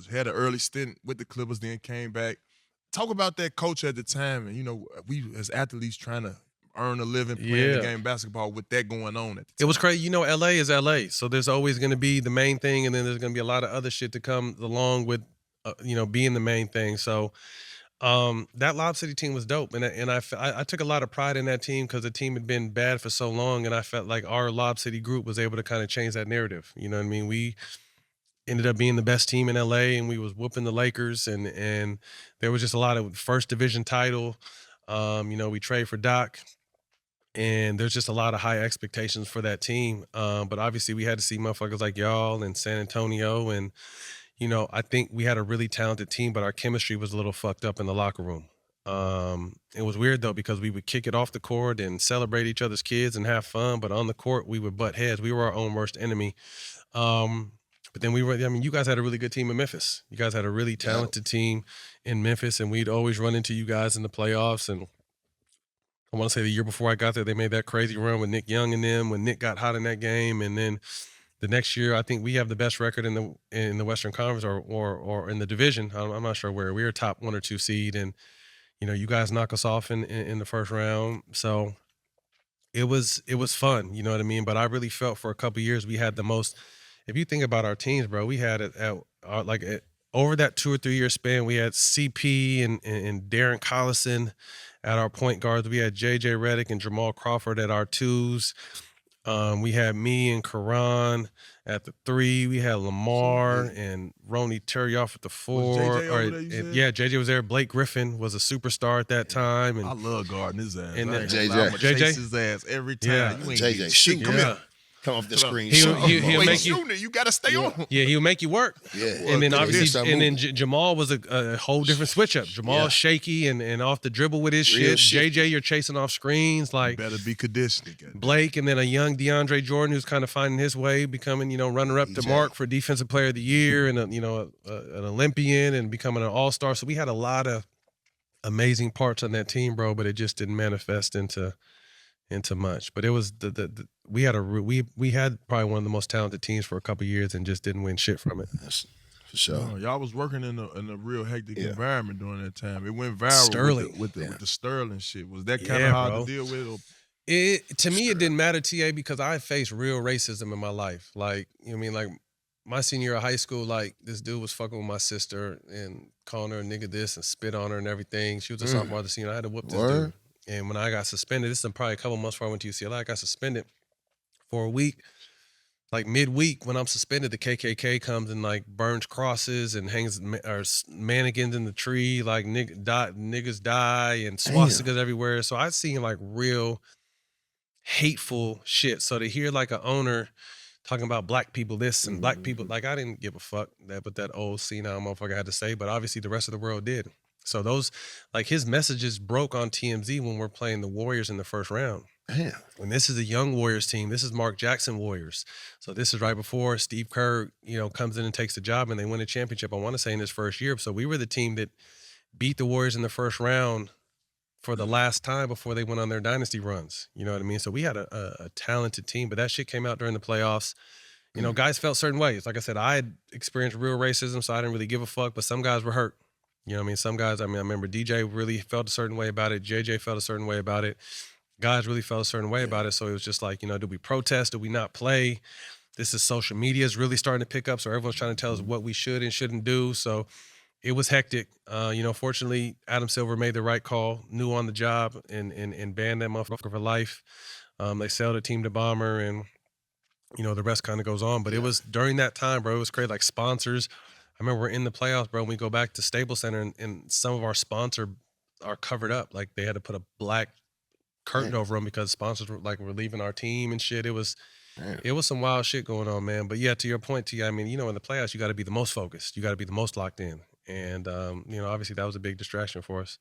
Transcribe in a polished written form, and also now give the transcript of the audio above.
had an early stint with the Clippers, then came back. Talk about that coach at the time, and we as athletes trying to earn a living playing the Yeah. game of basketball with that going on at the time. It was crazy. LA is LA, so there's always going to be the main thing, and then there's going to be a lot of other shit that comes along with, being the main thing. So, that Lob City team was dope, and I took a lot of pride in that team because the team had been bad for so long, and I felt like our Lob City group was able to kind of change that narrative. You know what I mean? We ended up being the best team in LA, and we was whooping the Lakers, and there was just a lot of first division title. We trade for Doc, and there's just a lot of high expectations for that team. But obviously, we had to see motherfuckers like y'all and San Antonio, and I think we had a really talented team, but our chemistry was a little fucked up in the locker room. It was weird though because we would kick it off the court and celebrate each other's kids and have fun, but on the court we would butt heads. We were our own worst enemy. But then you guys had a really good team in Memphis. You guys had a really talented team in Memphis, and we'd always run into you guys in the playoffs. And I want to say the year before I got there, they made that crazy run with Nick Young and them when Nick got hot in that game. And then the next year, I think we have the best record in the Western Conference or in the division. I'm not sure where. We were top 1 or 2 seed, and you guys knock us off in the first round. So it was fun. You know what I mean? But I really felt for a couple of years we had the most. If you think about our teams, bro, we had it over that 2 or 3 year span. We had CP and Darren Collison at our point guards. We had JJ Redick and Jamal Crawford at our 2s. We had me and Karan at the 3. We had Lamar and Ronnie Turioff at the 4. JJ over there, you said? Yeah, JJ was there. Blake Griffin was a superstar at that time. And I love guarding his ass. And then JJ. I'ma chase his ass every time. Yeah. You ain't JJ, getting shoot. shit. Come here. Come off the screen. He'll Wait, make you. shooting it. You got to stay on. Yeah, he'll make you work. Yeah. And then Well, obviously, yeah, and then Jamal was a whole different switch up. Jamal shaky and off the dribble with his Real shit. shit. JJ, you're chasing off screens like Better be conditioned. goddamn. Blake, and then a young DeAndre Jordan who's kind of finding his way, becoming runner up to DJ. Mark for Defensive Player of the Year, and an Olympian, and becoming an All Star. So we had a lot of amazing parts on that team, bro. But it just didn't manifest into much. But it was we had probably one of the most talented teams for a couple of years and just didn't win shit from it. That's for sure. Oh, y'all was working in a real hectic Yeah. environment during that time. It went viral Sterling. with the Sterling shit. Was that Yeah, kind of hard bro. to deal with? Or To me, it didn't matter, TA, because I faced real racism in my life. Like, like my senior year of high school, like this dude was fucking with my sister and calling her a nigga this and spit on her and everything. She was a sophomore, the senior. I had to whoop this Word. dude. And when I got suspended, this is probably a couple months before I went to UCLA, I got suspended for a week. Like midweek, when I'm suspended, the KKK comes and like burns crosses and hangs mannequins in the tree, like niggas die and swastikas everywhere. So I seen like real hateful shit. So to hear like an owner talking about black people this and black people, like I didn't give a fuck what that old senile motherfucker had to say, but obviously the rest of the world did. So those, like his messages broke on TMZ when we're playing the Warriors in the first round. Damn. And this is a young Warriors team. This is Mark Jackson Warriors. So this is right before Steve Kerr, comes in and takes the job and they win a championship, I want to say, in his first year. So we were the team that beat the Warriors in the first round for the last time before they went on their dynasty runs. You know what I mean? So we had a talented team, but that shit came out during the playoffs. Guys felt certain ways. Like I said, I had experienced real racism, so I didn't really give a fuck, but some guys were hurt. You know what I mean? Some guys, I remember DJ really felt a certain way about it. JJ felt a certain way about it. Guys really felt a certain way about it. So it was just like, do we protest? Do we not play? This is social media is really starting to pick up. So everyone's trying to tell us what we should and shouldn't do. So it was hectic. Fortunately, Adam Silver made the right call, knew on the job, and banned that motherfucker for life. They sold the team to Bomber, and, the rest kind of goes on. But it was during that time, bro, it was crazy. Like sponsors, I remember we're in the playoffs, bro, and we go back to Staples Center, and some of our sponsors are covered up. Like they had to put a black curtain over them because sponsors were leaving our team and shit. It was some wild shit going on, man. But yeah, to your point, T, in the playoffs, you got to be the most focused. You got to be the most locked in. And, obviously that was a big distraction for us.